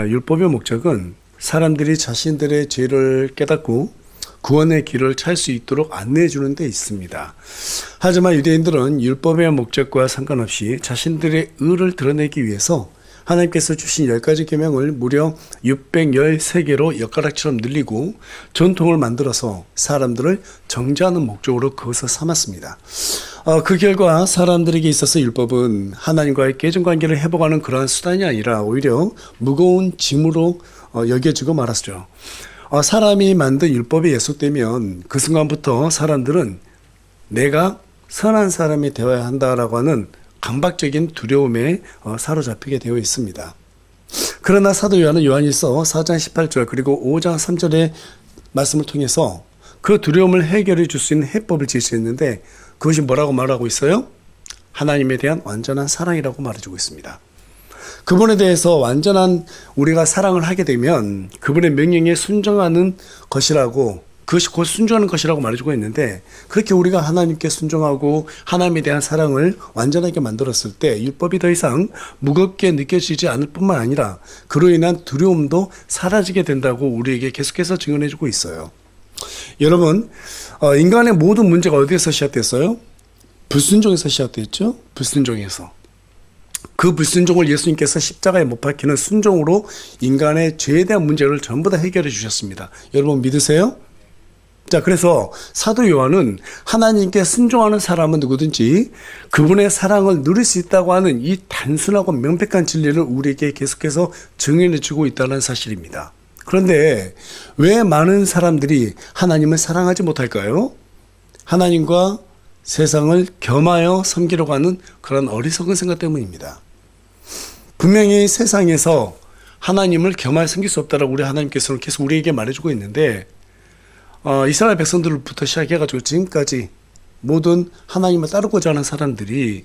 율법의 목적은 사람들이 자신들의 죄를 깨닫고 구원의 길을 찾을 수 있도록 안내해 주는 데 있습니다. 하지만 유대인들은 율법의 목적과 상관없이 자신들의 의를 드러내기 위해서 하나님께서 주신 10가지 계명을 무려 613개로 엿가락처럼 늘리고 전통을 만들어서 사람들을 정죄하는 목적으로 그것을 삼았습니다. 그 결과 사람들에게 있어서 율법은 하나님과의 깨진 관계를 회복하는 그러한 수단이 아니라 오히려 무거운 짐으로 여겨지고 말았죠. 사람이 만든 율법이 예속되면 그 순간부터 사람들은 내가 선한 사람이 되어야 한다라고 하는 강박적인 두려움에 사로잡히게 되어 있습니다. 그러나 사도 요한은 요한일서 4장 18절 그리고 5장 3절의 말씀을 통해서 그 두려움을 해결해 줄 수 있는 해법을 제시했는데 그것이 뭐라고 말하고 있어요? 하나님에 대한 완전한 사랑이라고 말해주고 있습니다. 그분에 대해서 완전한 우리가 사랑을 하게 되면 그분의 명령에 순종하는 것이라고, 그것이 곧 순종하는 것이라고 말해주고 있는데, 그렇게 우리가 하나님께 순종하고 하나님에 대한 사랑을 완전하게 만들었을 때 율법이 더 이상 무겁게 느껴지지 않을 뿐만 아니라 그로 인한 두려움도 사라지게 된다고 우리에게 계속해서 증언해주고 있어요. 여러분, 인간의 모든 문제가 어디에서 시작됐어요? 불순종에서 시작됐죠? 불순종에서. 그 불순종을 예수님께서 십자가에 못 박히는 순종으로 인간의 죄에 대한 문제를 전부 다 해결해 주셨습니다. 여러분 믿으세요? 자, 그래서 사도 요한은 하나님께 순종하는 사람은 누구든지 그분의 사랑을 누릴 수 있다고 하는 이 단순하고 명백한 진리를 우리에게 계속해서 증언해 주고 있다는 사실입니다. 그런데 왜 많은 사람들이 하나님을 사랑하지 못할까요? 하나님과 세상을 겸하여 섬기려고 하는 그런 어리석은 생각 때문입니다. 분명히 세상에서 하나님을 겸하여 섬길 수 없다라고 우리 하나님께서는 계속 우리에게 말해주고 있는데, 이스라엘 백성들부터 시작해가지고 지금까지 모든 하나님을 따르고자 하는 사람들이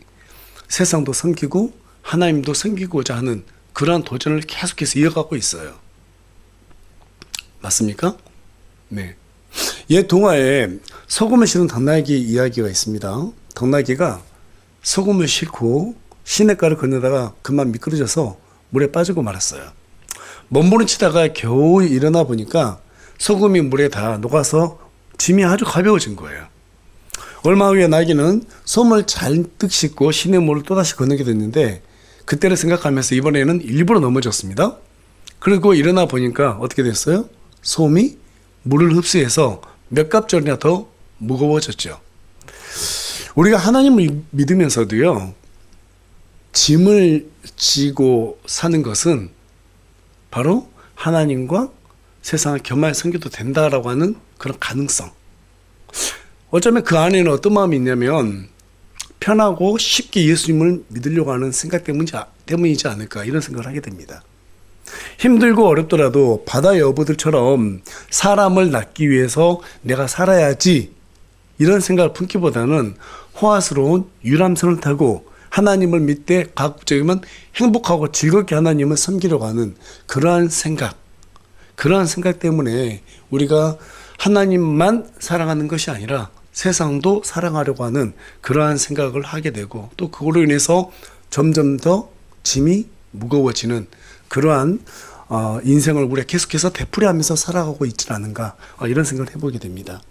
세상도 섬기고 하나님도 섬기고자 하는 그러한 도전을 계속해서 이어가고 있어요. 맞습니까? 네. 옛 동화에 소금을 실은 당나귀 이야기가 있습니다. 당나귀가 소금을 싣고 시냇가를 건너다가 그만 미끄러져서 물에 빠지고 말았어요. 몸부림치다가 겨우 일어나 보니까 소금이 물에 다 녹아서 짐이 아주 가벼워진 거예요. 얼마 후에 나귀는 솜을 잔뜩 싣고 시냇물을 또다시 건너게 됐는데 그때를 생각하면서 이번에는 일부러 넘어졌습니다. 그리고 일어나 보니까 어떻게 됐어요? 솜이 물을 흡수해서 몇 갑절이나 더 무거워졌죠. 우리가 하나님을 믿으면서도요, 짐을 지고 사는 것은 바로 하나님과 세상을 겸하여 섬겨도 된다라고 하는 그런 가능성. 어쩌면 그 안에는 어떤 마음이 있냐면 편하고 쉽게 예수님을 믿으려고 하는 생각 때문이지 않을까, 이런 생각을 하게 됩니다. 힘들고 어렵더라도 바다 여부들처럼 사람을 낳기 위해서 내가 살아야지 이런 생각을 품기보다는 호화스러운 유람선을 타고 하나님을 믿되 가급적이면 행복하고 즐겁게 하나님을 섬기려고 하는 그러한 생각 때문에 우리가 하나님만 사랑하는 것이 아니라 세상도 사랑하려고 하는 그러한 생각을 하게 되고, 또 그걸로 인해서 점점 더 짐이 무거워지는 그러한 인생을 우리가 계속해서 되풀이하면서 살아가고 있지 않은가, 이런 생각을 해보게 됩니다.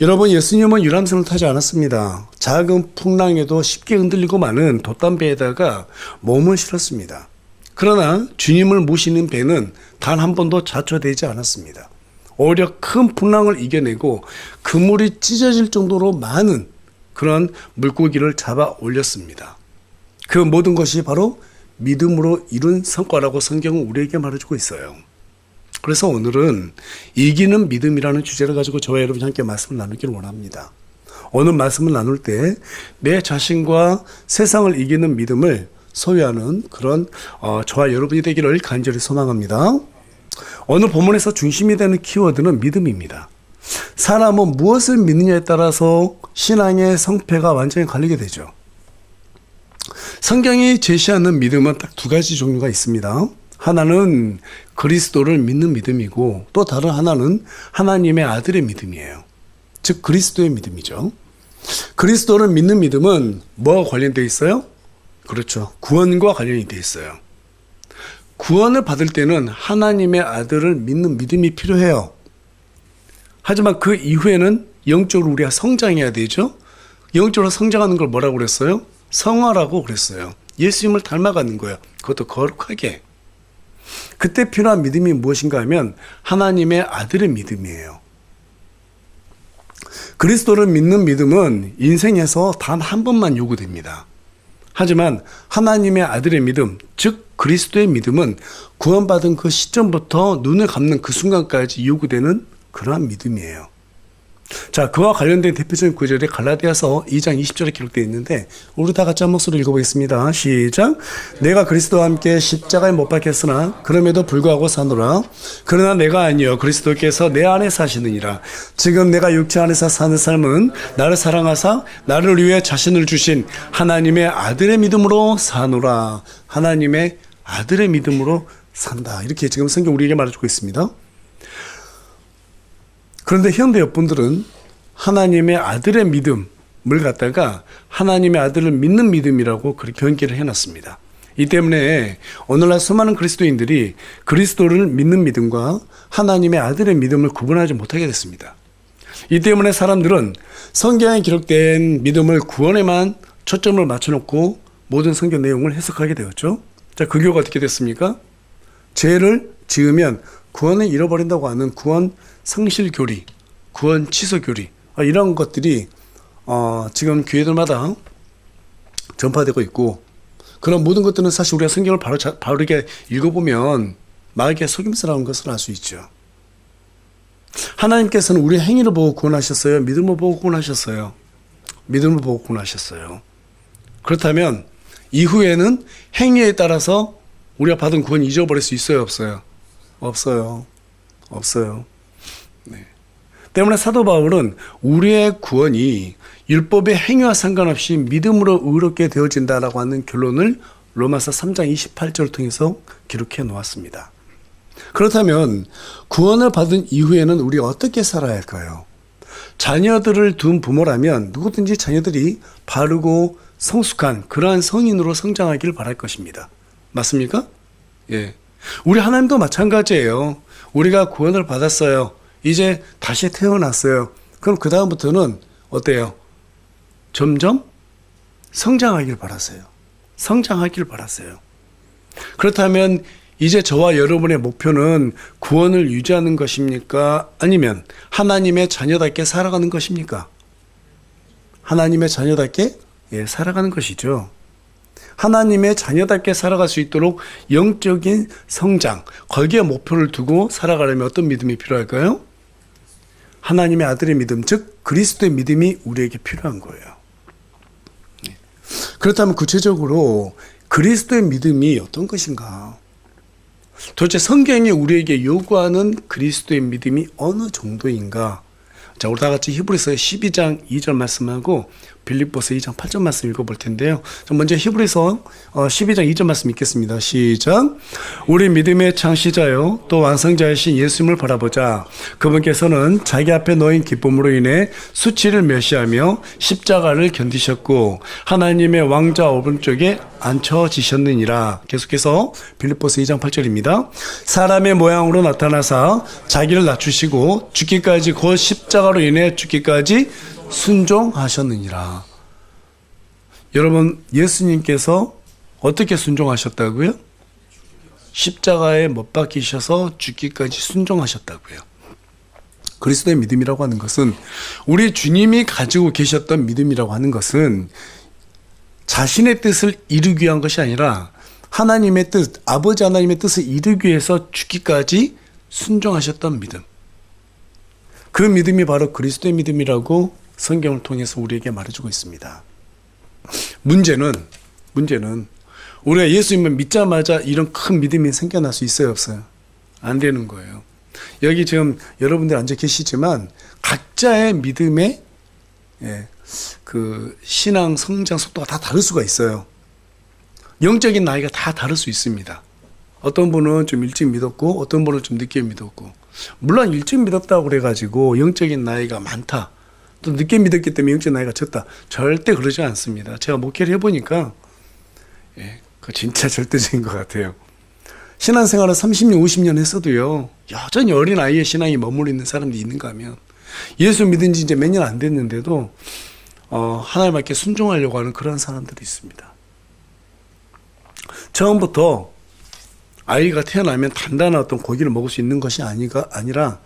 여러분, 예수님은 유람선을 타지 않았습니다. 작은 풍랑에도 쉽게 흔들리고 마는 돛담배에다가 몸을 실었습니다. 그러나 주님을 모시는 배는 단 한 번도 좌초되지 않았습니다. 오히려 큰 풍랑을 이겨내고 그물이 찢어질 정도로 많은 그런 물고기를 잡아 올렸습니다. 그 모든 것이 바로 믿음으로 이룬 성과라고 성경은 우리에게 말해주고 있어요. 그래서 오늘은 이기는 믿음이라는 주제를 가지고 저와 여러분이 함께 말씀을 나누기를 원합니다. 오늘 말씀을 나눌 때 내 자신과 세상을 이기는 믿음을 소유하는 그런 저와 여러분이 되기를 간절히 소망합니다. 오늘 본문에서 중심이 되는 키워드는 믿음입니다. 사람은 무엇을 믿느냐에 따라서 신앙의 성패가 완전히 갈리게 되죠. 성경이 제시하는 믿음은 딱 두 가지 종류가 있습니다. 하나는 그리스도를 믿는 믿음이고, 또 다른 하나는 하나님의 아들의 믿음이에요. 즉 그리스도의 믿음이죠. 그리스도를 믿는 믿음은 뭐와 관련되어 있어요? 그렇죠. 구원과 관련이 되어 있어요. 구원을 받을 때는 하나님의 아들을 믿는 믿음이 필요해요. 하지만 그 이후에는 영적으로 우리가 성장해야 되죠. 영적으로 성장하는 걸 뭐라고 그랬어요? 성화라고 그랬어요. 예수님을 닮아가는 거예요. 그것도 거룩하게. 그때 필요한 믿음이 무엇인가 하면 하나님의 아들의 믿음이에요. 그리스도를 믿는 믿음은 인생에서 단 한 번만 요구됩니다. 하지만 하나님의 아들의 믿음, 즉 그리스도의 믿음은 구원받은 그 시점부터 눈을 감는 그 순간까지 요구되는 그러한 믿음이에요. 자, 그와 관련된 대표적인 구절이 갈라디아서 2장 20절에 기록되어 있는데 우리 다 같이 한 목소리로 읽어보겠습니다. 시작. 내가 그리스도와 함께 십자가에 못 박혔으나 그럼에도 불구하고 사노라. 그러나 내가 아니요 그리스도께서 내 안에 사시느니라. 지금 내가 육체 안에서 사는 삶은 나를 사랑하사 나를 위해 자신을 주신 하나님의 아들의 믿음으로 사노라. 하나님의 아들의 믿음으로 산다. 이렇게 지금 성경 우리에게 말해주고 있습니다. 그런데 현대 여러분들은 하나님의 아들의 믿음을 갖다가 하나님의 아들을 믿는 믿음이라고 그렇게 변기를 해놨습니다. 이 때문에 오늘날 수많은 그리스도인들이 그리스도를 믿는 믿음과 하나님의 아들의 믿음을 구분하지 못하게 됐습니다. 이 때문에 사람들은 성경에 기록된 믿음을 구원에만 초점을 맞춰놓고 모든 성경 내용을 해석하게 되었죠. 자, 그 결과 어떻게 됐습니까? 죄를 지으면 구원을 잃어버린다고 하는 구원 상실 교리, 구원 취소 교리, 이런 것들이 지금 교회들마다 전파되고 있고, 그런 모든 것들은 사실 우리가 성경을 바르게 읽어보면 마귀의 속임수라는 것을 알 수 있죠. 하나님께서는 우리의 행위를 보고 구원하셨어요? 믿음을 보고 구원하셨어요? 믿음을 보고 구원하셨어요. 그렇다면 이후에는 행위에 따라서 우리가 받은 구원을 잊어버릴 수 있어요? 없어요? 없어요. 네. 때문에 사도 바울은 우리의 구원이 율법의 행위와 상관없이 믿음으로 의롭게 되어진다라고 하는 결론을 로마서 3장 28절을 통해서 기록해 놓았습니다. 그렇다면 구원을 받은 이후에는 우리가 어떻게 살아야 할까요? 자녀들을 둔 부모라면 누구든지 자녀들이 바르고 성숙한 그러한 성인으로 성장하기를 바랄 것입니다. 맞습니까? 예. 우리 하나님도 마찬가지예요. 우리가 구원을 받았어요. 이제 다시 태어났어요. 그럼 그 다음부터는 어때요? 점점 성장하길 바라세요. 그렇다면 이제 저와 여러분의 목표는 구원을 유지하는 것입니까? 아니면 하나님의 자녀답게 살아가는 것입니까? 하나님의 자녀답게 살아가는 것이죠. 하나님의 자녀답게 살아갈 수 있도록 영적인 성장, 거기에 목표를 두고 살아가려면 어떤 믿음이 필요할까요? 하나님의 아들의 믿음, 즉 그리스도의 믿음이 우리에게 필요한 거예요. 그렇다면 구체적으로 그리스도의 믿음이 어떤 것인가? 도대체 성경이 우리에게 요구하는 그리스도의 믿음이 어느 정도인가? 자, 우리 다 같이 히브리서 12장 2절 말씀하고 빌립보서 2장 8절 말씀 읽어볼 텐데요. 먼저 히브리서 12장 2절 말씀 읽겠습니다. 시작. 우리 믿음의 창시자요 또 완성자이신 예수님을 바라보자. 그분께서는 자기 앞에 놓인 기쁨으로 인해 수치를 멸시하며 십자가를 견디셨고 하나님의 왕좌 오른쪽에 앉혀지셨느니라. 계속해서 빌립보서 2장 8절입니다. 사람의 모양으로 나타나사 자기를 낮추시고 죽기까지 곧 십자가로 인해 죽기까지 순종하셨느니라. 여러분, 예수님께서 어떻게 순종하셨다고요? 십자가에 못 박히셔서 죽기까지 순종하셨다고요. 그리스도의 믿음이라고 하는 것은, 우리 주님이 가지고 계셨던 믿음이라고 하는 것은 자신의 뜻을 이루기 위한 것이 아니라 하나님의 뜻, 아버지 하나님의 뜻을 이루기 위해서 죽기까지 순종하셨던 믿음. 그 믿음이 바로 그리스도의 믿음이라고 성경을 통해서 우리에게 말해주고 있습니다. 문제는 우리가 예수님을 믿자마자 이런 큰 믿음이 생겨날 수 있어요, 없어요? 안 되는 거예요. 여기 지금 여러분들 앉아 계시지만 각자의 믿음의 그 신앙 성장 속도가 다 다를 수가 있어요. 영적인 나이가 다 다를 수 있습니다. 어떤 분은 좀 일찍 믿었고 어떤 분은 좀 늦게 믿었고, 물론 일찍 믿었다고 그래가지고 영적인 나이가 많다, 또 늦게 믿었기 때문에 영적 나이가 적다, 절대 그러지 않습니다. 제가 목회를 해보니까 그 진짜 절대적인 것 같아요. 신앙생활을 30년, 50년 했어도요, 여전히 어린아이의 신앙이 머물러 있는 사람들이 있는가 하면, 예수 믿은 지 이제 몇 년 안 됐는데도, 하나님께 순종하려고 하는 그런 사람들이 있습니다. 처음부터 아이가 태어나면 단단한 어떤 고기를 먹을 수 있는 것이 아니라,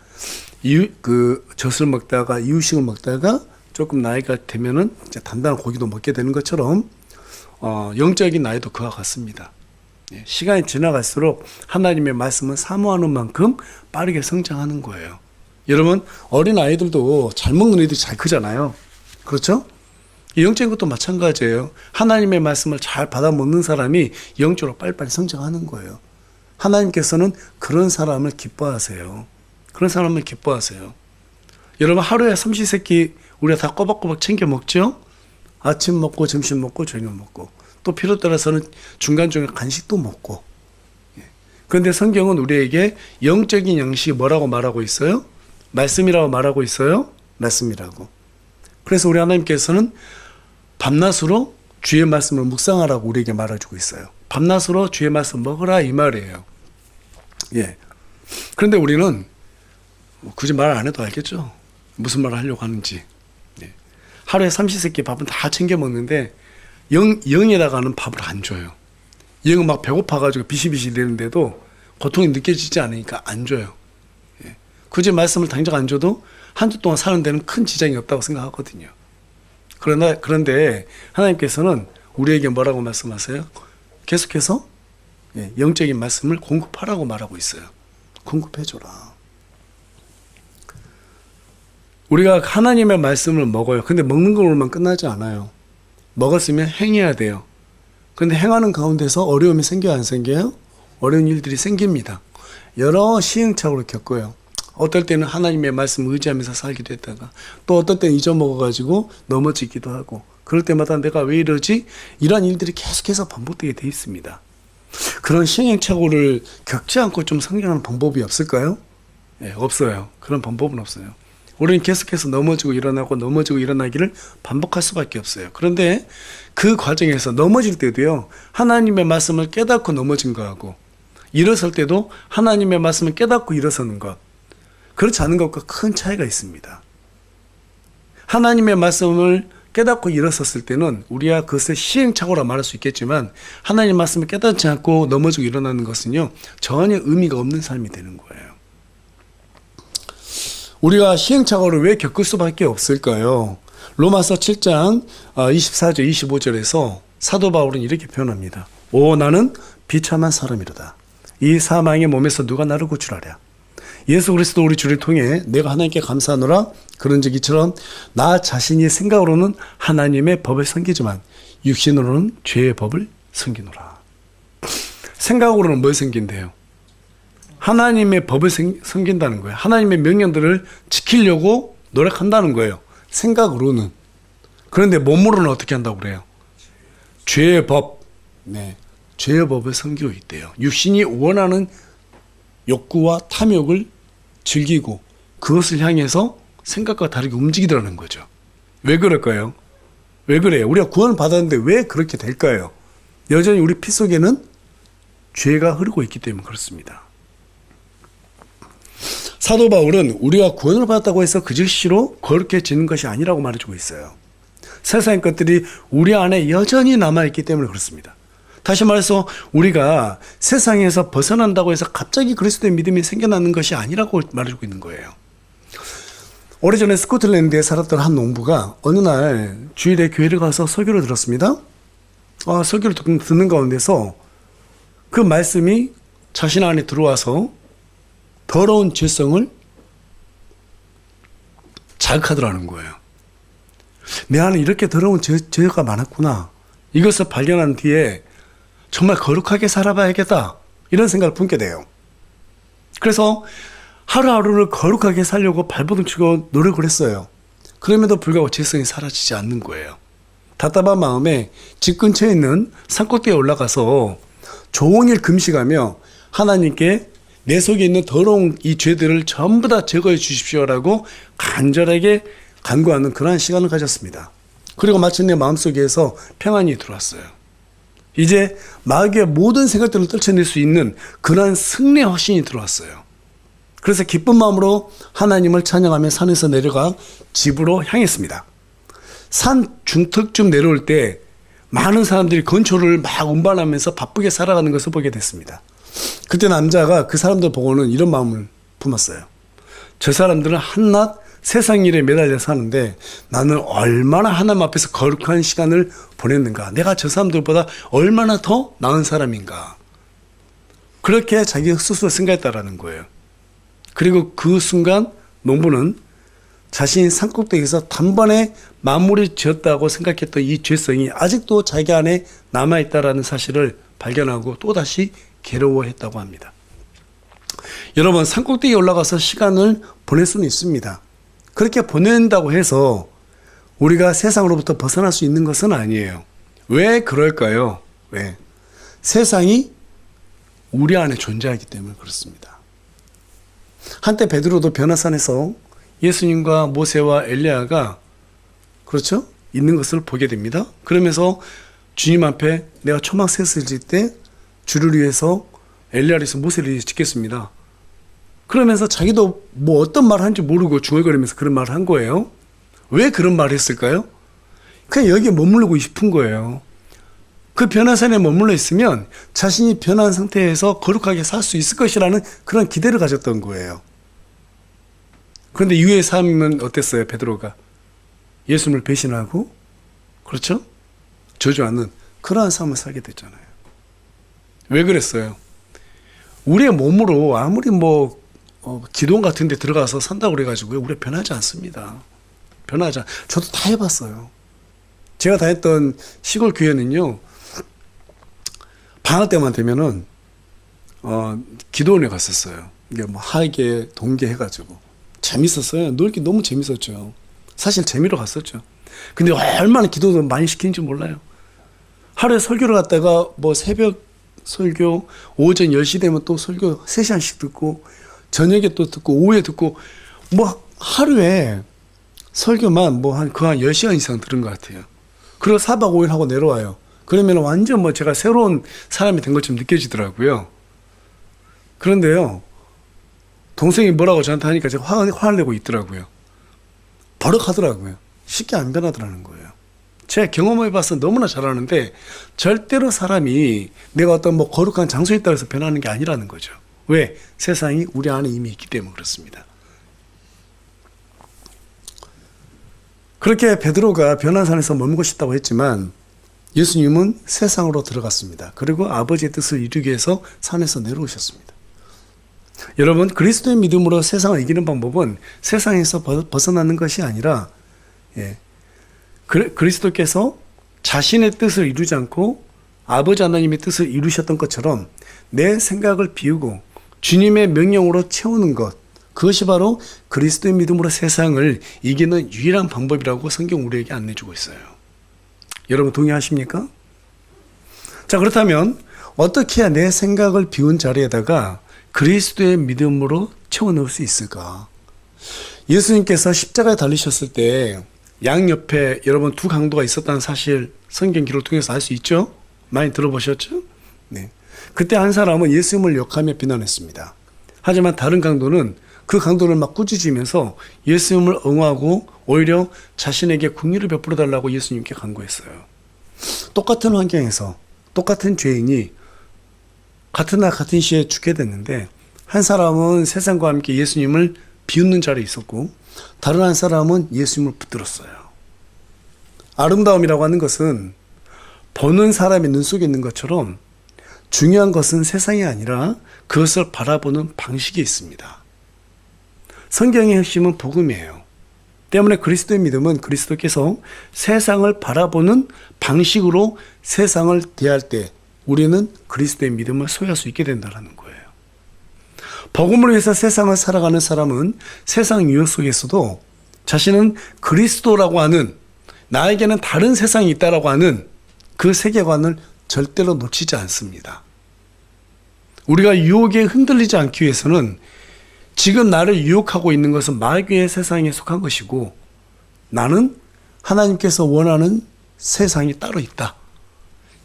젖을 먹다가, 이유식을 먹다가, 조금 나이가 되면은 이제 단단한 고기도 먹게 되는 것처럼, 영적인 나이도 그와 같습니다. 시간이 지나갈수록 하나님의 말씀은 사모하는 만큼 빠르게 성장하는 거예요. 여러분, 어린 아이들도 잘 먹는 애들이 잘 크잖아요. 그렇죠? 영적인 것도 마찬가지예요. 하나님의 말씀을 잘 받아 먹는 사람이 영적으로 빨리빨리 성장하는 거예요. 하나님께서는 그런 사람을 기뻐하세요. 그런 사람을 기뻐하세요. 여러분, 하루에 삼시세끼 우리가 다 꼬박꼬박 챙겨 먹죠? 아침 먹고 점심 먹고 저녁 먹고 또 필요 따라서는 중간중간 간식도 먹고. 그런데 성경은 우리에게 영적인 양식이 뭐라고 말하고 있어요? 말씀이라고 말하고 있어요? 말씀이라고. 그래서 우리 하나님께서는 밤낮으로 주의 말씀을 묵상하라고 우리에게 말해주고 있어요. 밤낮으로 주의 말씀 먹으라 이 말이에요. 예. 그런데 우리는 굳이 말 안 해도 알겠죠? 무슨 말을 하려고 하는지. 예. 하루에 삼시세끼 밥은 다 챙겨 먹는데 영에다가는 밥을 안 줘요. 영은 막 배고파가지고 비시비시 되는데도 고통이 느껴지지 않으니까 안 줘요. 예. 굳이 말씀을 당장 안 줘도 한 주 동안 사는 데는 큰 지장이 없다고 생각하거든요. 그런데 하나님께서는 우리에게 뭐라고 말씀하세요? 계속해서 영적인 말씀을 공급하라고 말하고 있어요. 공급해줘라. 우리가 하나님의 말씀을 먹어요. 근데 먹는 걸로만 끝나지 않아요. 먹었으면 행해야 돼요. 그런데 행하는 가운데서 어려움이 생겨요, 안 생겨요? 어려운 일들이 생깁니다. 여러 시행착오를 겪어요. 어떨 때는 하나님의 말씀을 의지하면서 살기도 했다가 또 어떨 때는 잊어먹어가지고 넘어지기도 하고 그럴 때마다 내가 왜 이러지? 이런 일들이 계속해서 반복되게 돼 있습니다. 그런 시행착오를 겪지 않고 좀 성장하는 방법이 없을까요? 네, 없어요. 그런 방법은 없어요. 우리는 계속해서 넘어지고 일어나고 넘어지고 일어나기를 반복할 수밖에 없어요. 그런데 그 과정에서 넘어질 때도요, 하나님의 말씀을 깨닫고 넘어진 거하고 일어설 때도 하나님의 말씀을 깨닫고 일어서는 것, 그렇지 않은 것과 큰 차이가 있습니다. 하나님의 말씀을 깨닫고 일어섰을 때는 우리가 그것을 시행착오라 말할 수 있겠지만 하나님의 말씀을 깨닫지 않고 넘어지고 일어나는 것은요, 전혀 의미가 없는 삶이 되는 거예요. 우리가 시행착오를 왜 겪을 수밖에 없을까요? 로마서 7장 24절 25절에서 사도 바울은 이렇게 표현합니다. 오, 나는 비참한 사람이로다. 이 사망의 몸에서 누가 나를 구출하랴. 예수 그리스도 우리 주를 통해 내가 하나님께 감사하노라. 그런즉 이처럼 나 자신이 생각으로는 하나님의 법을 섬기지만 육신으로는 죄의 법을 섬기노라. 생각으로는 뭘 섬긴대요? 하나님의 법을 섬긴다는 거예요. 하나님의 명령들을 지키려고 노력한다는 거예요. 생각으로는. 그런데 몸으로는 어떻게 한다고 그래요? 죄의 법. 네, 죄의 법을 섬기고 있대요. 육신이 원하는 욕구와 탐욕을 즐기고 그것을 향해서 생각과 다르게 움직이더라는 거죠. 왜 그럴까요? 왜 그래요? 우리가 구원을 받았는데 왜 그렇게 될까요? 여전히 우리 피 속에는 죄가 흐르고 있기 때문에 그렇습니다. 사도 바울은 우리가 구원을 받았다고 해서 그 즉시로 거룩해지는 것이 아니라고 말해주고 있어요. 세상의 것들이 우리 안에 여전히 남아있기 때문에 그렇습니다. 다시 말해서 우리가 세상에서 벗어난다고 해서 갑자기 그리스도의 믿음이 생겨나는 것이 아니라고 말해주고 있는 거예요. 오래전에 스코틀랜드에 살았던 한 농부가 어느 날 주일에 교회를 가서 설교를 들었습니다. 설교를 듣는 가운데서 그 말씀이 자신 안에 들어와서 더러운 죄성을 자극하더라는 거예요. 내 안에 이렇게 더러운 죄가 많았구나. 이것을 발견한 뒤에 정말 거룩하게 살아봐야겠다. 이런 생각을 품게 돼요. 그래서 하루하루를 거룩하게 살려고 발버둥 치고 노력을 했어요. 그럼에도 불구하고 죄성이 사라지지 않는 거예요. 답답한 마음에 집 근처에 있는 산꼭대기에 올라가서 종일 금식하며 하나님께 내 속에 있는 더러운 이 죄들을 전부 다 제거해 주십시오라고 간절하게 간구하는 그러한 시간을 가졌습니다. 그리고 마침내 마음속에서 평안이 들어왔어요. 이제 마귀의 모든 생각들을 떨쳐낼 수 있는 그러한 승리의 확신이 들어왔어요. 그래서 기쁜 마음으로 하나님을 찬양하며 산에서 내려가 집으로 향했습니다. 산 중턱쯤 내려올 때 많은 사람들이 건초를 막 운반하면서 바쁘게 살아가는 것을 보게 됐습니다. 그때 남자가 그 사람들 보고는 이런 마음을 품었어요. 저 사람들은 한낱 세상 일에 매달려 사는데 나는 얼마나 하나님 앞에서 거룩한 시간을 보냈는가. 내가 저 사람들보다 얼마나 더 나은 사람인가. 그렇게 자기 스스로 생각했다라는 거예요. 그리고 그 순간 농부는 자신이 산꼭대기에서 단번에 마무리 지었다고 생각했던 이 죄성이 아직도 자기 안에 남아있다라는 사실을 발견하고 또다시 괴로워했다고 합니다. 여러분, 산꼭대기에 올라가서 시간을 보낼 수는 있습니다. 그렇게 보낸다고 해서 우리가 세상으로부터 벗어날 수 있는 것은 아니에요. 왜 그럴까요? 왜? 세상이 우리 안에 존재하기 때문에 그렇습니다. 한때 베드로도 변화산에서 예수님과 모세와 엘리야가 그렇죠? 있는 것을 보게 됩니다. 그러면서 주님 앞에 내가 초막셋을 질 때 주를 위해서 엘리야를 위해서 모세를 위해서 짓겠습니다. 그러면서 자기도 뭐 어떤 말을 하는지 모르고 중얼거리면서 그런 말을 한 거예요. 왜 그런 말을 했을까요? 그냥 여기에 머무르고 싶은 거예요. 그 변화산에 머물러 있으면 자신이 변한 상태에서 거룩하게 살 수 있을 것이라는 그런 기대를 가졌던 거예요. 그런데 이후의 삶은 어땠어요? 베드로가 예수님을 배신하고 그렇죠? 저주하는 그러한 삶을 살게 됐잖아요. 왜 그랬어요? 우리의 몸으로 아무리 기도원 같은 데 들어가서 산다고 그래가지고 우리가 변하지 않습니다. 저도 다 해봤어요. 제가 다녔던 시골 교회는요, 방학 때만 되면은 기도원에 갔었어요. 이게 하계, 동계 해가지고 재밌었어요. 놀기 너무 재밌었죠. 사실 재미로 갔었죠. 근데 얼마나 기도를 많이 시키는지 몰라요. 하루에 설교를 갔다가 새벽 설교, 오전 10시 되면 또 설교 3시간씩 듣고, 저녁에 또 듣고, 오후에 듣고, 하루에 설교만 한 10시간 이상 들은 것 같아요. 그리고 4박 5일 하고 내려와요. 그러면 완전 제가 새로운 사람이 된 것처럼 느껴지더라고요. 그런데요, 동생이 뭐라고 저한테 하니까 제가 화를 내고 있더라고요. 버럭하더라고요. 쉽게 안 변하더라는 거예요. 제가 경험해봐서 너무나 잘 아는데 절대로 사람이 내가 어떤 거룩한 장소에 따라서 변하는 게 아니라는 거죠. 왜? 세상이 우리 안에 이미 있기 때문에 그렇습니다. 그렇게 베드로가 변화산에서 머물고 싶다고 했지만 예수님은 세상으로 들어갔습니다. 그리고 아버지의 뜻을 이루기 위해서 산에서 내려오셨습니다. 여러분, 그리스도의 믿음으로 세상을 이기는 방법은 세상에서 벗어나는 것이 아니라 그리스도께서 자신의 뜻을 이루지 않고 아버지 하나님의 뜻을 이루셨던 것처럼 내 생각을 비우고 주님의 명령으로 채우는 것, 그것이 바로 그리스도의 믿음으로 세상을 이기는 유일한 방법이라고 성경 우리에게 안내주고 있어요. 여러분 동의하십니까? 자, 그렇다면 어떻게 해야 내 생각을 비운 자리에다가 그리스도의 믿음으로 채워넣을 수 있을까? 예수님께서 십자가에 달리셨을 때 양옆에 여러분 두 강도가 있었다는 사실 성경 기록을 통해서 알 수 있죠? 많이 들어보셨죠? 네. 그때 한 사람은 예수님을 욕하며 비난했습니다. 하지만 다른 강도는 그 강도를 막 꾸짖으면서 예수님을 응하고 오히려 자신에게 긍휼을 베풀어 달라고 예수님께 간구했어요. 똑같은 환경에서 똑같은 죄인이 같은 날 같은 시에 죽게 됐는데 한 사람은 세상과 함께 예수님을 비웃는 자리에 있었고 다른 한 사람은 예수님을 붙들었어요. 아름다움이라고 하는 것은 보는 사람의 눈 속에 있는 것처럼 중요한 것은 세상이 아니라 그것을 바라보는 방식이 있습니다. 성경의 핵심은 복음이에요. 때문에 그리스도의 믿음은 그리스도께서 세상을 바라보는 방식으로 세상을 대할 때 우리는 그리스도의 믿음을 소유할 수 있게 된다는 거예요. 복음을 위해서 세상을 살아가는 사람은 세상 유혹 속에서도 자신은 그리스도라고 하는 나에게는 다른 세상이 있다라고 하는 그 세계관을 절대로 놓치지 않습니다. 우리가 유혹에 흔들리지 않기 위해서는 지금 나를 유혹하고 있는 것은 마귀의 세상에 속한 것이고 나는 하나님께서 원하는 세상이 따로 있다.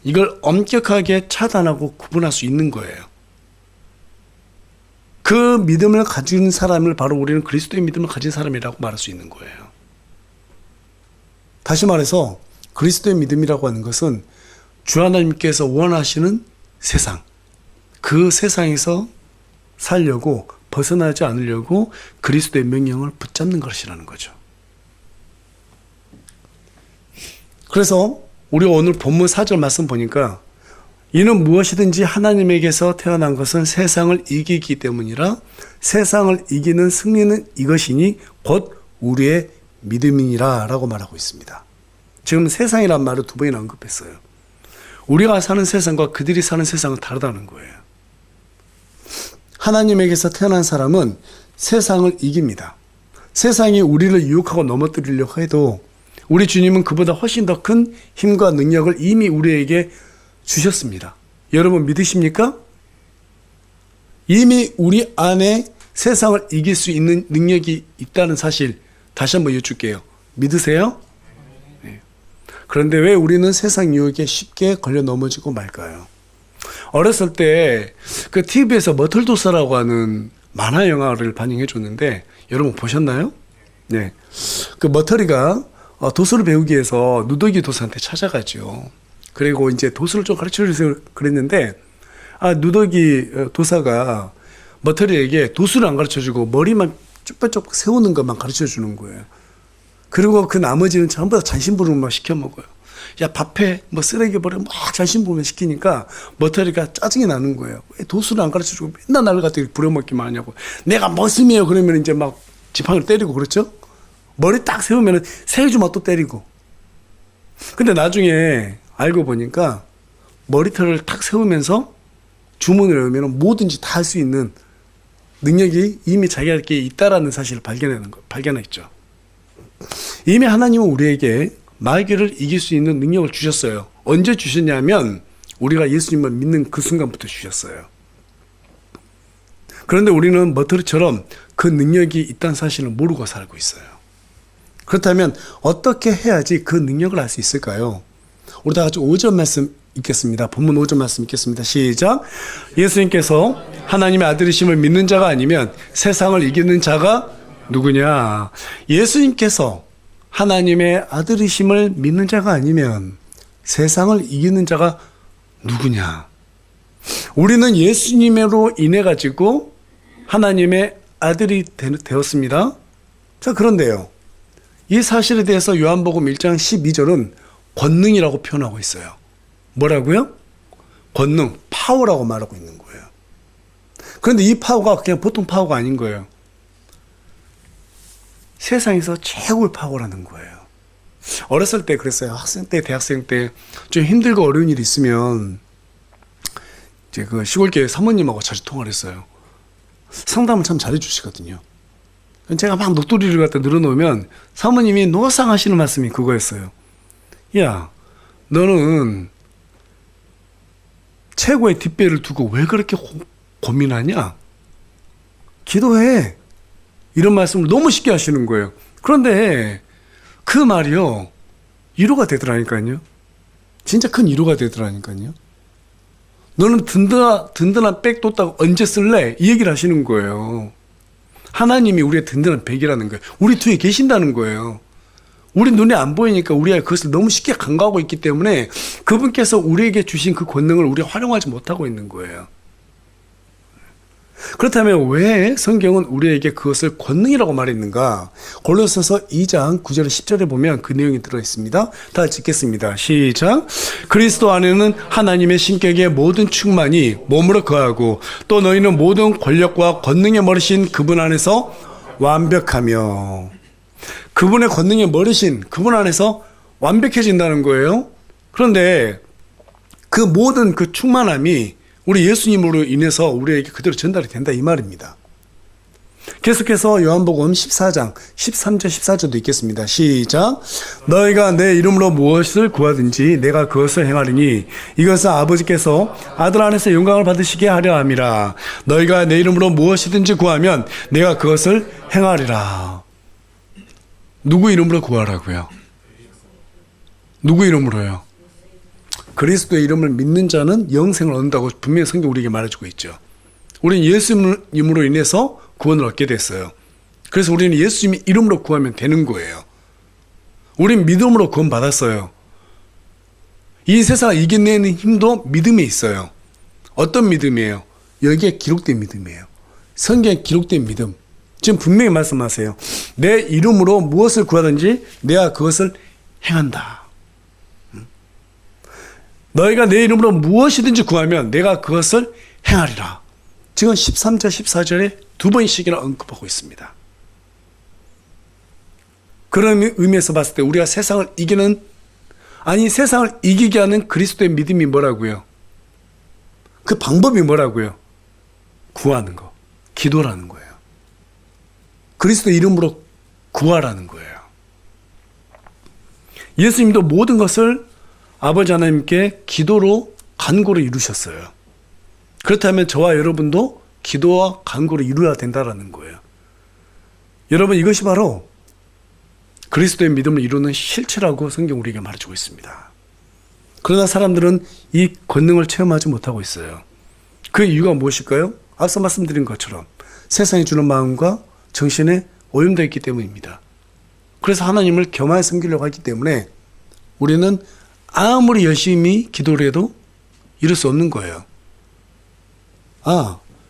이걸 엄격하게 차단하고 구분할 수 있는 거예요. 그 믿음을 가진 사람을 바로 우리는 그리스도의 믿음을 가진 사람이라고 말할 수 있는 거예요. 다시 말해서 그리스도의 믿음이라고 하는 것은 주 하나님께서 원하시는 세상, 그 세상에서 살려고 벗어나지 않으려고 그리스도의 명령을 붙잡는 것이라는 거죠. 그래서 우리 오늘 본문 4절 말씀 보니까 이는 무엇이든지 하나님에게서 태어난 것은 세상을 이기기 때문이라 세상을 이기는 승리는 이것이니 곧 우리의 믿음이니라 라고 말하고 있습니다. 지금 세상이란 말을 두 번이나 언급했어요. 우리가 사는 세상과 그들이 사는 세상은 다르다는 거예요. 하나님에게서 태어난 사람은 세상을 이깁니다. 세상이 우리를 유혹하고 넘어뜨리려고 해도 우리 주님은 그보다 훨씬 더 큰 힘과 능력을 이미 우리에게 주셨습니다. 여러분 믿으십니까? 이미 우리 안에 세상을 이길 수 있는 능력이 있다는 사실 다시 한번 여쭐게요. 믿으세요? 네. 그런데 왜 우리는 세상 유혹에 쉽게 걸려 넘어지고 말까요? 어렸을 때 그 TV에서 머털도사라고 하는 만화 영화를 반영해 줬는데 여러분 보셨나요? 네. 그 머털이가 도수를 배우기 위해서 누더기 도사한테 찾아가죠. 그리고 이제 도수를 좀 가르쳐 주세요 그랬는데 누더기 도사가 머털이에게 도수를 안 가르쳐 주고 머리만 쭈뼛쭈뼛 세우는 것만 가르쳐 주는 거예요. 그리고 그 나머지는 전부 다 잔심부름만 시켜 먹어요. 야, 밥해, 뭐 쓰레기 버려, 막 잔심부름 시키니까 머털이가 짜증이 나는 거예요. 왜 도수를 안 가르쳐 주고 맨날 나를 갖다 부려먹기만 하냐고. 내가 머슴이에요. 그러면 이제 막 지팡이를 때리고 그렇죠? 머리 딱 세우면 세우지마 또 때리고. 근데 나중에 알고 보니까 머리털을 탁 세우면서 주문을 외우면 뭐든지 다 할 수 있는 능력이 이미 자기에게 있다라는 사실을 발견했죠. 이미 하나님은 우리에게 마귀를 이길 수 있는 능력을 주셨어요. 언제 주셨냐면 우리가 예수님을 믿는 그 순간부터 주셨어요. 그런데 우리는 머터리처럼 그 능력이 있다는 사실을 모르고 살고 있어요. 그렇다면 어떻게 해야지 그 능력을 알 수 있을까요? 우리 다 같이 5절 말씀 읽겠습니다. 본문 5절 말씀 읽겠습니다. 시작. 예수님께서 하나님의 아들이심을 믿는 자가 아니면 세상을 이기는 자가 누구냐? 예수님께서 하나님의 아들이심을 믿는 자가 아니면 세상을 이기는 자가 누구냐? 우리는 예수님으로 인해 가지고 하나님의 아들이 되었습니다. 자, 그런데요. 이 사실에 대해서 요한복음 1장 12절은 권능이라고 표현하고 있어요. 뭐라고요? 권능, 파워라고 말하고 있는 거예요. 그런데 이 파워가 그냥 보통 파워가 아닌 거예요. 세상에서 최고의 파워라는 거예요. 어렸을 때 그랬어요. 학생 때, 대학생 때 좀 힘들고 어려운 일이 있으면 이제 그 시골교회 사모님하고 자주 통화를 했어요. 상담을 참 잘해 주시거든요. 제가 막 녹두리를 갖다 늘어놓으면 사모님이 노상 하시는 말씀이 그거였어요. 야, 너는 최고의 뒷배를 두고 왜 그렇게 고민하냐? 기도해. 이런 말씀을 너무 쉽게 하시는 거예요. 그런데 그 말이요, 위로가 되더라니까요. 진짜 큰 위로가 되더라니까요. 너는 든든한 백 뒀다고 언제 쓸래? 이 얘기를 하시는 거예요. 하나님이 우리의 든든한 백이라는 거예요. 우리 뒤에 계신다는 거예요. 우리 눈에 안 보이니까 우리가 그것을 너무 쉽게 간과하고 있기 때문에 그분께서 우리에게 주신 그 권능을 우리가 활용하지 못하고 있는 거예요. 그렇다면 왜 성경은 우리에게 그것을 권능이라고 말했는가? 골로새서 2장 9절 10절에 보면 그 내용이 들어있습니다. 다 같이 읽겠습니다. 시작. 그리스도 안에는 하나님의 신격의 모든 충만이 몸으로 거하고 또 너희는 모든 권력과 권능에 머리신 그분 안에서 완벽하며, 그분의 권능에 머리신 그분 안에서 완벽해진다는 거예요. 그런데 그 모든 그 충만함이 우리 예수님으로 인해서 우리에게 그대로 전달이 된다 이 말입니다. 계속해서 요한복음 14장 13절 14절도 읽겠습니다. 시작. 너희가 내 이름으로 무엇을 구하든지 내가 그것을 행하리니 이것은 아버지께서 아들 안에서 영광을 받으시게 하려 함이라. 너희가 내 이름으로 무엇이든지 구하면 내가 그것을 행하리라. 누구 이름으로 구하라고요? 누구 이름으로요? 그리스도의 이름을 믿는 자는 영생을 얻는다고 분명히 성경 우리에게 말해주고 있죠. 우리는 예수님으로 인해서 구원을 얻게 됐어요. 그래서 우리는 예수님 이름으로 구하면 되는 거예요. 우리는 믿음으로 구원 받았어요. 이 세상을 이겨내는 힘도 믿음에 있어요. 어떤 믿음이에요? 여기에 기록된 믿음이에요. 성경에 기록된 믿음. 지금 분명히 말씀하세요. 내 이름으로 무엇을 구하든지 내가 그것을 행한다. 너희가 내 이름으로 무엇이든지 구하면 내가 그것을 행하리라. 지금 13절, 14절에 두 번씩이나 언급하고 있습니다. 그런 의미에서 봤을 때 우리가 세상을 이기는, 아니 세상을 이기게 하는 그리스도의 믿음이 뭐라고요? 그 방법이 뭐라고요? 구하는 거, 기도라는 거예요. 그리스도 이름으로 구하라는 거예요. 예수님도 모든 것을 아버지 하나님께 기도로 간구로 이루셨어요. 그렇다면 저와 여러분도 기도와 간구로 이루어야 된다는 거예요. 여러분, 이것이 바로 그리스도의 믿음을 이루는 실체라고 성경 우리에게 말해주고 있습니다. 그러나 사람들은 이 권능을 체험하지 못하고 있어요. 그 이유가 무엇일까요? 앞서 말씀드린 것처럼 세상이 주는 마음과 정신에 오염되어 있기 때문입니다. 그래서 하나님을 겸하여 섬기려고 하기 때문에 우리는 아무리 열심히 기도를 해도 이룰 수 없는 거예요.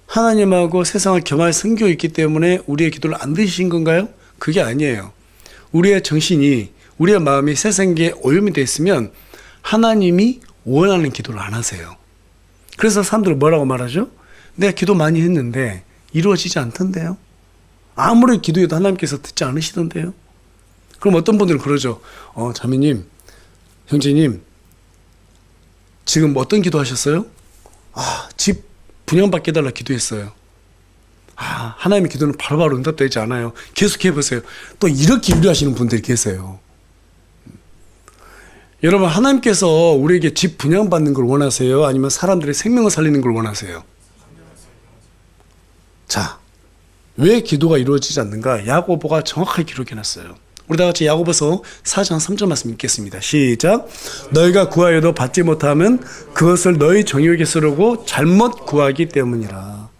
하나님하고 세상을 겸하여 섬기고 있기 때문에 우리의 기도를 안 들으신 건가요? 그게 아니에요. 우리의 정신이, 우리의 마음이 세상에 오염이 되어 있으면 하나님이 원하는 기도를 안 하세요. 그래서 사람들은 뭐라고 말하죠? 내가 기도 많이 했는데 이루어지지 않던데요? 아무리 기도해도 하나님께서 듣지 않으시던데요? 그럼 어떤 분들은 그러죠. 자매님, 형제님, 지금 어떤 기도 하셨어요? 집 분양받게 해달라 기도했어요. 하나님의 기도는 바로바로 응답되지 않아요. 계속 해보세요. 또 이렇게 유리하시는 분들이 계세요. 여러분, 하나님께서 우리에게 집 분양받는 걸 원하세요? 아니면 사람들의 생명을 살리는 걸 원하세요? 자, 왜 기도가 이루어지지 않는가? 야고보가 정확하게 기록해놨어요. 우리 다 같이 야고보서 4장 3절 말씀 읽겠습니다. 시작. 너희가 구하여도 받지 못하면 그것을 너희 정욕에 쓰려고 잘못 구하기 때문이라.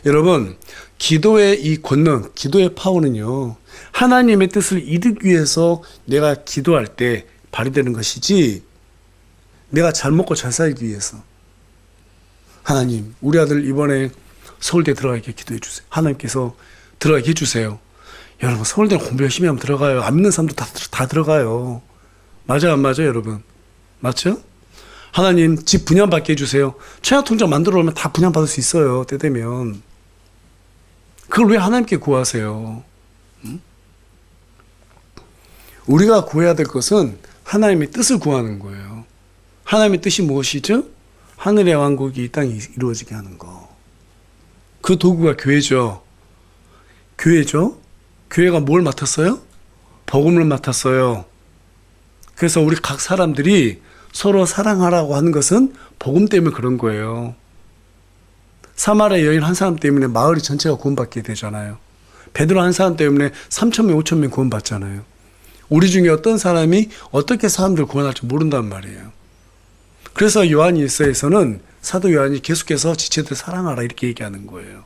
여러분, 기도의 이 권능, 기도의 파워는요, 하나님의 뜻을 이루기 위해서 내가 기도할 때 발휘되는 것이지, 내가 잘 먹고 잘 살기 위해서. 하나님, 우리 아들 이번에 서울대 들어가게 기도해 주세요. 하나님께서 들어가게 해주세요. 여러분, 서울대 공부 열심히 하면 들어가요. 안 믿는 사람도 다 들어가요. 맞아요, 안 맞아요, 여러분? 맞죠? 하나님, 집 분양받게 해주세요. 청약통장 만들어 오면 다 분양받을 수 있어요, 때 되면. 그걸 왜 하나님께 구하세요? 우리가 구해야 될 것은 하나님의 뜻을 구하는 거예요. 하나님의 뜻이 무엇이죠? 하늘의 왕국이 이 땅에 이루어지게 하는 거. 그 도구가 교회죠. 교회죠. 교회가 뭘 맡았어요? 복음을 맡았어요. 그래서 우리 각 사람들이 서로 사랑하라고 하는 것은 복음 때문에 그런 거예요. 사마리아 여인 한 사람 때문에 마을이 전체가 구원받게 되잖아요. 베드로 한 사람 때문에 3,000명, 5,000명 구원받잖아요. 우리 중에 어떤 사람이 어떻게 사람들을 구원할지 모른단 말이에요. 그래서 요한 1서에서는 사도 요한이 계속해서 지체들 사랑하라 이렇게 얘기하는 거예요.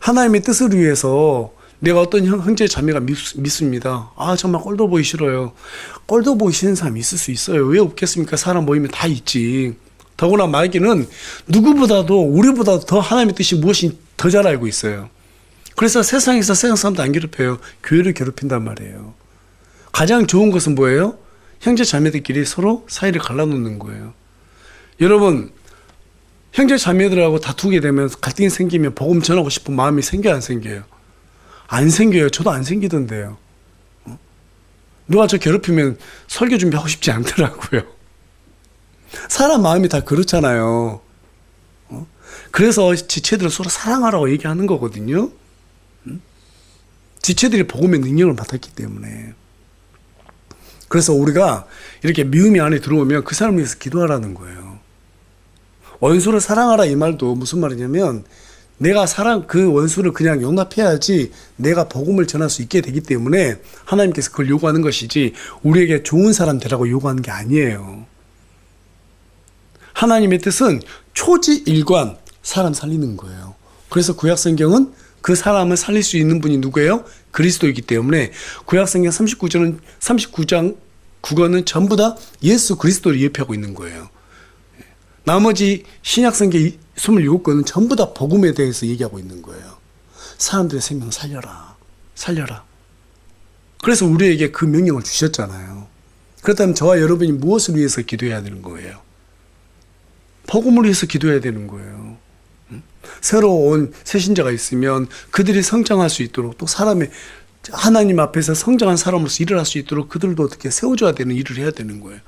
하나님의 뜻을 위해서 내가 어떤 형제 자매가 믿습니다. 정말 꼴도 보기 싫어요. 꼴도 보기 싫은 사람이 있을 수 있어요. 왜 없겠습니까? 사람 모이면 다 있지. 더구나 마귀는 누구보다도 우리보다도 더 하나님의 뜻이 무엇인지 더 잘 알고 있어요. 그래서 세상에서 세상 사람도 안 괴롭혀요. 교회를 괴롭힌단 말이에요. 가장 좋은 것은 뭐예요? 형제 자매들끼리 서로 사이를 갈라놓는 거예요. 여러분, 형제 자매들하고 다투게 되면 갈등이 생기면 복음 전하고 싶은 마음이 생겨요, 안 생겨요? 안 생겨요. 저도 안 생기던데요. 누가 저 괴롭히면 설교 준비하고 싶지 않더라고요. 사람 마음이 다 그렇잖아요. 그래서 지체들을 서로 사랑하라고 얘기하는 거거든요. 지체들이 복음의 능력을 맡았기 때문에. 그래서 우리가 이렇게 미움이 안에 들어오면 그 사람을 위해서 기도하라는 거예요. 원수를 사랑하라 이 말도 무슨 말이냐면 내가 그 원수를 그냥 용납해야지 내가 복음을 전할 수 있게 되기 때문에 하나님께서 그걸 요구하는 것이지 우리에게 좋은 사람 되라고 요구하는 게 아니에요. 하나님의 뜻은 초지일관 사람 살리는 거예요. 그래서 구약성경은 그 사람을 살릴 수 있는 분이 누구예요? 그리스도이기 때문에 구약성경 39장 국어는 전부 다 예수 그리스도를 예표하고 있는 거예요. 나머지 신약성경 27권은 전부 다 복음에 대해서 얘기하고 있는 거예요. 사람들의 생명 살려라. 살려라. 그래서 우리에게 그 명령을 주셨잖아요. 그렇다면 저와 여러분이 무엇을 위해서 기도해야 되는 거예요? 복음을 위해서 기도해야 되는 거예요. 새로 온 새신자가 있으면 그들이 성장할 수 있도록, 또 사람의 하나님 앞에서 성장한 사람으로서 일을 할 수 있도록 그들도 어떻게 세워줘야 되는 일을 해야 되는 거예요.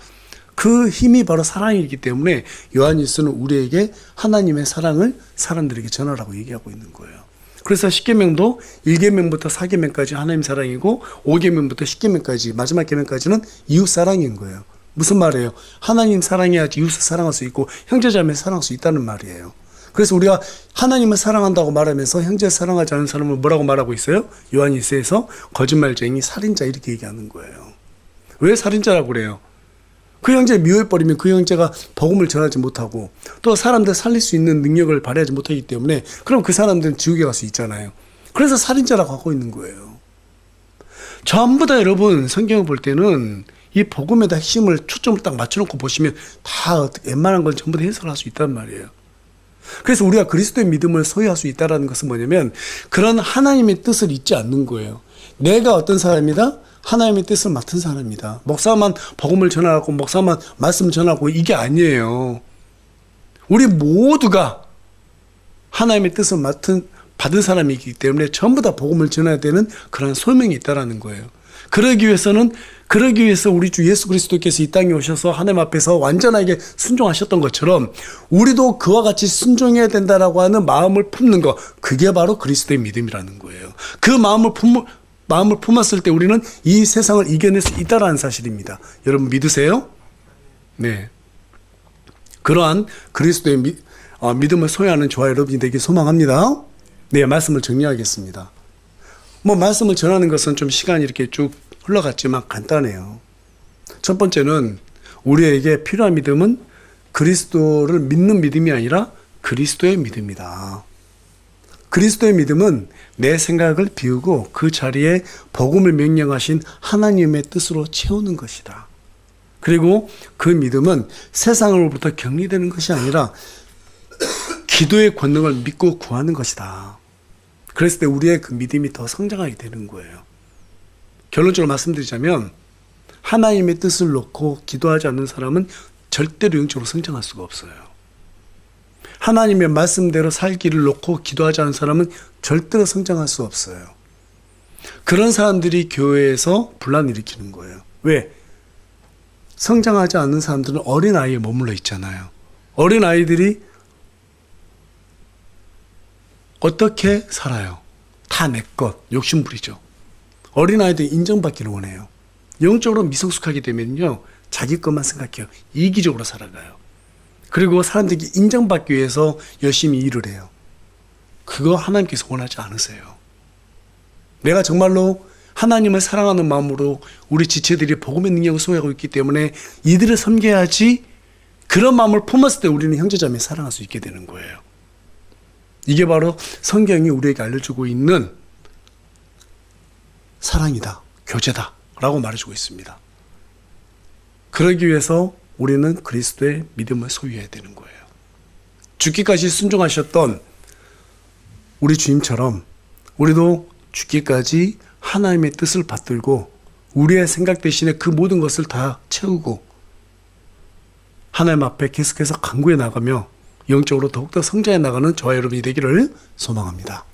그 힘이 바로 사랑이기 때문에 요한일서는 우리에게 하나님의 사랑을 사람들에게 전하라고 얘기하고 있는 거예요. 그래서 10계명도 1계명부터 4계명까지 하나님 사랑이고 5계명부터 10계명까지 마지막 계명까지는 이웃 사랑인 거예요. 무슨 말이에요? 하나님 사랑해야지 이웃을 사랑할 수 있고 형제자매 사랑할 수 있다는 말이에요. 그래서 우리가 하나님을 사랑한다고 말하면서 형제를 사랑하지 않는 사람을 뭐라고 말하고 있어요? 요한일서에서 거짓말쟁이, 살인자 이렇게 얘기하는 거예요. 왜 살인자라고 그래요? 그 형제 미워해버리면 그 형제가 복음을 전하지 못하고 또 사람들 살릴 수 있는 능력을 발휘하지 못하기 때문에 그럼 그 사람들은 지옥에 갈 수 있잖아요. 그래서 살인자라고 하고 있는 거예요. 전부 다 여러분 성경을 볼 때는 이 복음에다 핵심을 초점을 딱 맞춰놓고 보시면 다 웬만한 건 전부 다 해석할 수 있단 말이에요. 그래서 우리가 그리스도의 믿음을 소유할 수 있다는 것은 뭐냐면 그런 하나님의 뜻을 잊지 않는 거예요. 내가 어떤 사람이다? 하나님의 뜻을 맡은 사람이다. 목사만 복음을 전하고 목사만 말씀을 전하고 이게 아니에요. 우리 모두가 하나님의 뜻을 받은 사람이기 때문에 전부 다 복음을 전해야 되는 그런 소명이 있다라는 거예요. 그러기 위해서 우리 주 예수 그리스도께서 이 땅에 오셔서 하나님 앞에서 완전하게 순종하셨던 것처럼 우리도 그와 같이 순종해야 된다라고 하는 마음을 품는 것, 그게 바로 그리스도의 믿음이라는 거예요. 그 마음을 품었을 때 우리는 이 세상을 이겨낼 수 있다라는 사실입니다. 여러분 믿으세요? 네. 그러한 그리스도의 믿음을 소유하는 저와 여러분이 되길 소망합니다. 네, 말씀을 정리하겠습니다. 말씀을 전하는 것은 좀 시간이 이렇게 쭉 흘러갔지만 간단해요. 첫 번째는 우리에게 필요한 믿음은 그리스도를 믿는 믿음이 아니라 그리스도의 믿음이다. 그리스도의 믿음은 내 생각을 비우고 그 자리에 복음을 명령하신 하나님의 뜻으로 채우는 것이다. 그리고 그 믿음은 세상으로부터 격리되는 것이 아니라 기도의 권능을 믿고 구하는 것이다. 그랬을 때 우리의 그 믿음이 더 성장하게 되는 거예요. 결론적으로 말씀드리자면 하나님의 뜻을 놓고 기도하지 않는 사람은 절대로 영적으로 성장할 수가 없어요. 하나님의 말씀대로 살기를 놓고 기도하지 않는 사람은 절대로 성장할 수 없어요. 그런 사람들이 교회에서 분란을 일으키는 거예요. 왜? 성장하지 않는 사람들은 어린아이에 머물러 있잖아요. 어린아이들이 어떻게 살아요? 다 내 것, 욕심부리죠. 어린아이들이 인정받기를 원해요. 영적으로 미성숙하게 되면요, 자기 것만 생각해요. 이기적으로 살아가요. 그리고 사람들이 인정받기 위해서 열심히 일을 해요. 그거 하나님께서 원하지 않으세요. 내가 정말로 하나님을 사랑하는 마음으로 우리 지체들이 복음의 능력을 소유하고 있기 때문에 이들을 섬겨야지, 그런 마음을 품었을 때 우리는 형제자매 사랑할 수 있게 되는 거예요. 이게 바로 성경이 우리에게 알려주고 있는 사랑이다, 교제다 라고 말해주고 있습니다. 그러기 위해서 우리는 그리스도의 믿음을 소유해야 되는 거예요. 죽기까지 순종하셨던 우리 주님처럼 우리도 죽기까지 하나님의 뜻을 받들고 우리의 생각 대신에 그 모든 것을 다 채우고 하나님 앞에 계속해서 간구해 나가며 영적으로 더욱더 성장해 나가는 저와 여러분이 되기를 소망합니다.